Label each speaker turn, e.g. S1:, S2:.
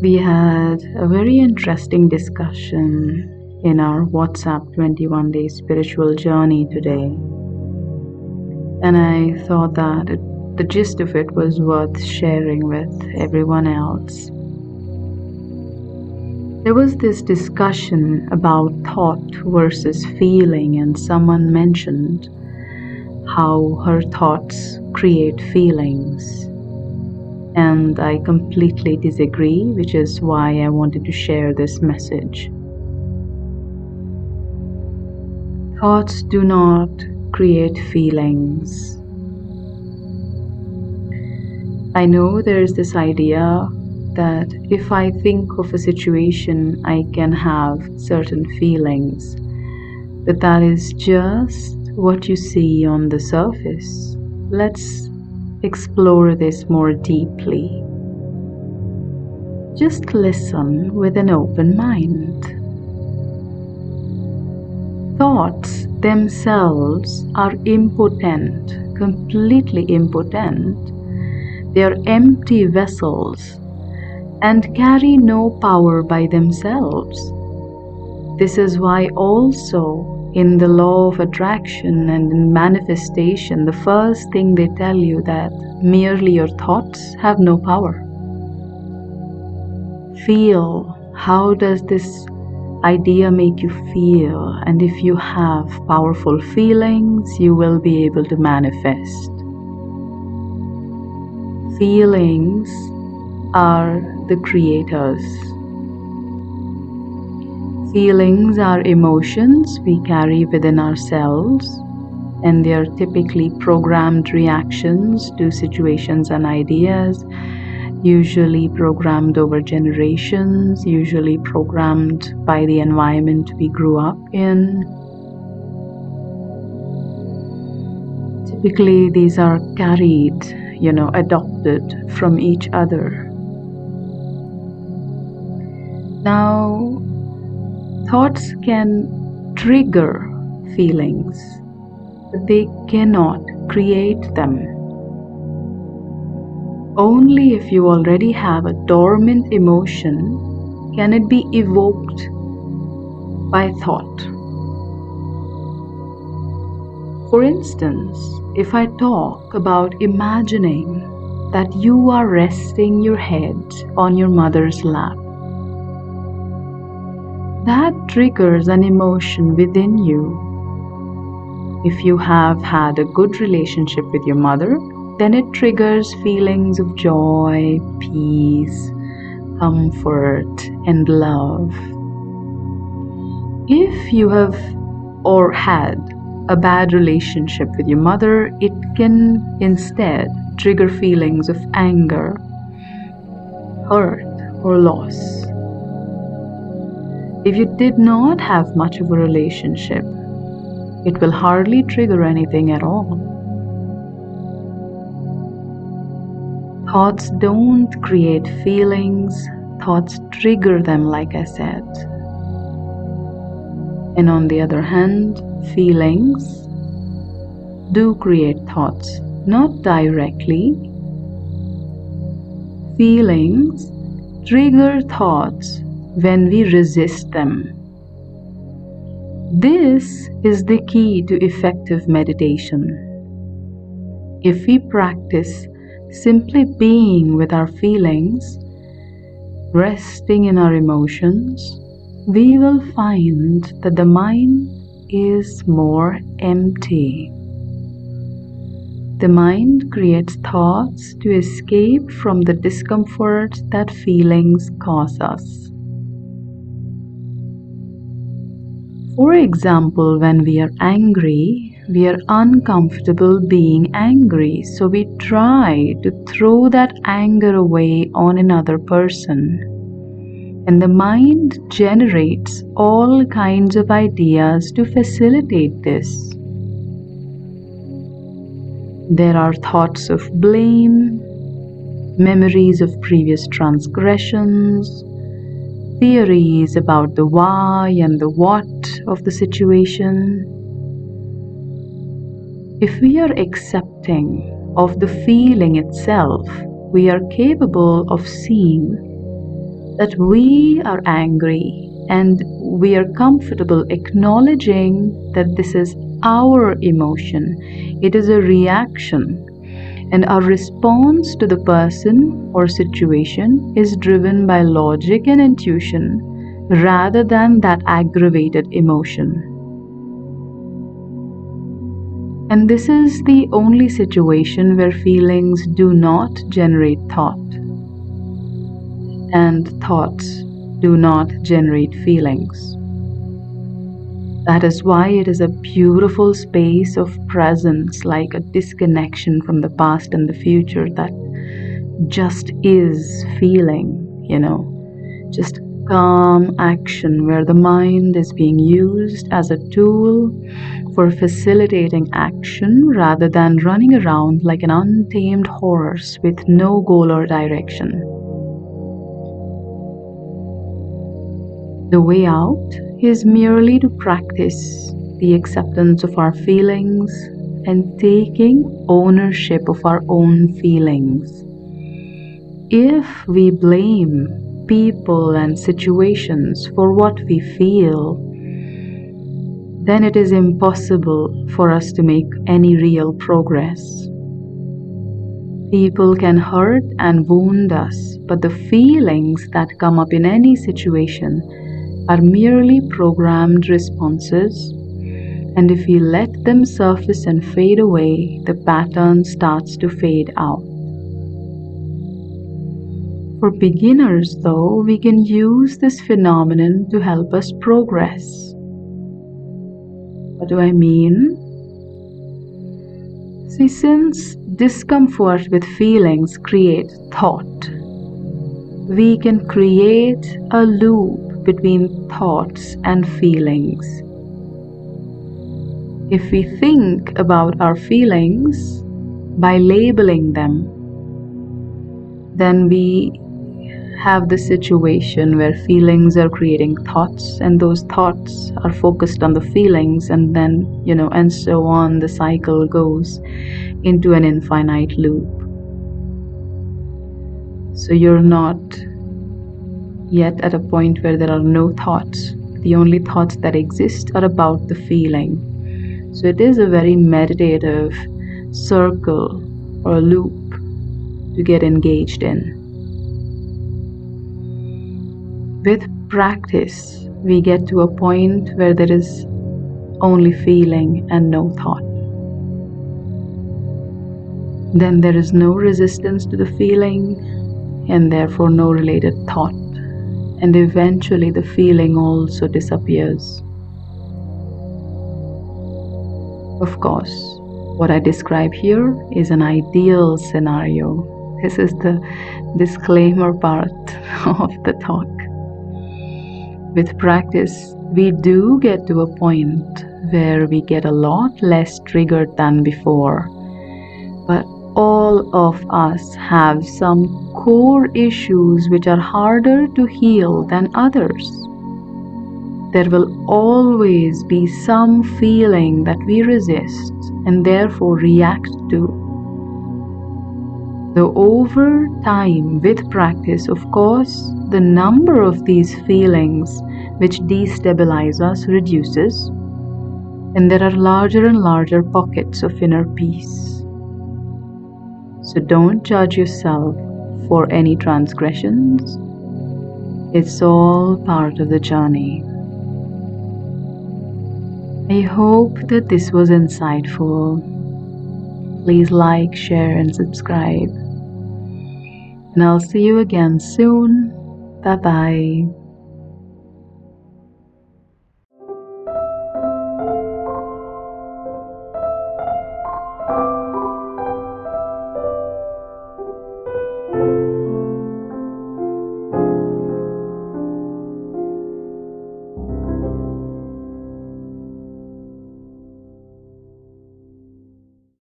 S1: We had a very interesting discussion in our WhatsApp 21 Day Spiritual Journey today. And I thought that the gist of it was worth sharing with everyone else. There was this discussion about thought versus feeling, and someone mentioned how her thoughts create feelings. And I completely disagree, which is why I wanted to share this message. Thoughts do not create feelings. I know there is this idea that if I think of a situation, I can have certain feelings, but that is just what you see on the surface. Let's explore this more deeply. Just listen with an open mind. Thoughts themselves are impotent, completely impotent. They are empty vessels and carry no power by themselves. This is why also in the law of attraction and in manifestation, the first thing they tell you that merely your thoughts have no power. Feel, how does this idea make you feel? And if you have powerful feelings, you will be able to manifest. Feelings are the creators. Feelings are emotions we carry within ourselves, and they are typically programmed reactions to situations and ideas, usually programmed over generations, usually programmed by the environment we grew up in. Typically, these are carried, adopted from each other. Now, thoughts can trigger feelings, but they cannot create them. Only if you already have a dormant emotion can it be evoked by thought. For instance, if I talk about imagining that you are resting your head on your mother's lap, that triggers an emotion within you. If you have had a good relationship with your mother, then it triggers feelings of joy, peace, comfort, and love. If you have or had a bad relationship with your mother, it can instead trigger feelings of anger, hurt, or loss. If you did not have much of a relationship, it will hardly trigger anything at all. Thoughts don't create feelings, thoughts trigger them, like I said. And on the other hand, feelings do create thoughts, not directly. Feelings trigger thoughts when we resist them. This is the key to effective meditation. If we practice simply being with our feelings, resting in our emotions, we will find that the mind is more empty. The mind creates thoughts to escape from the discomfort that feelings cause us. For example, when we are angry, we are uncomfortable being angry, so we try to throw that anger away on another person. And the mind generates all kinds of ideas to facilitate this. There are thoughts of blame, memories of previous transgressions, theories about the why and the what of the situation. If we are accepting of the feeling itself, we are capable of seeing that we are angry and we are comfortable acknowledging that this is our emotion. It is a reaction, and our response to the person or situation is driven by logic and intuition rather than that aggravated emotion. And this is the only situation where feelings do not generate thought, and thoughts do not generate feelings. That is why it is a beautiful space of presence, like a disconnection from the past and the future that just is feeling, just calm action where the mind is being used as a tool for facilitating action rather than running around like an untamed horse with no goal or direction. The way out is merely to practice the acceptance of our feelings and taking ownership of our own feelings. If we blame people and situations for what we feel, then it is impossible for us to make any real progress. People can hurt and wound us, but the feelings that come up in any situation are merely programmed responses, and if we let them surface and fade away, the pattern starts to fade out. For beginners, though, we can use this phenomenon to help us progress. What do I mean? See, since discomfort with feelings create thought, we can create a loop between thoughts and feelings. If we think about our feelings by labeling them, then we have the situation where feelings are creating thoughts, and those thoughts are focused on the feelings, and then, and so on, the cycle goes into an infinite loop. So you're not yet at a point where there are no thoughts. The only thoughts that exist are about the feeling. So it is a very meditative circle or loop to get engaged in. With practice, we get to a point where there is only feeling and no thought. Then there is no resistance to the feeling, and therefore no related thought. And eventually the feeling also disappears. Of course, what I describe here is an ideal scenario. This is the disclaimer part of the talk. With practice, we do get to a point where we get a lot less triggered than before. But all of us have some core issues which are harder to heal than others. There will always be some feeling that we resist and therefore react to. Though over time, with practice, of course, the number of these feelings which destabilize us reduces, and there are larger and larger pockets of inner peace. So don't judge yourself for any transgressions. It's all part of the journey. I hope that this was insightful. Please like, share, and subscribe. And I'll see you again soon. Bye-bye.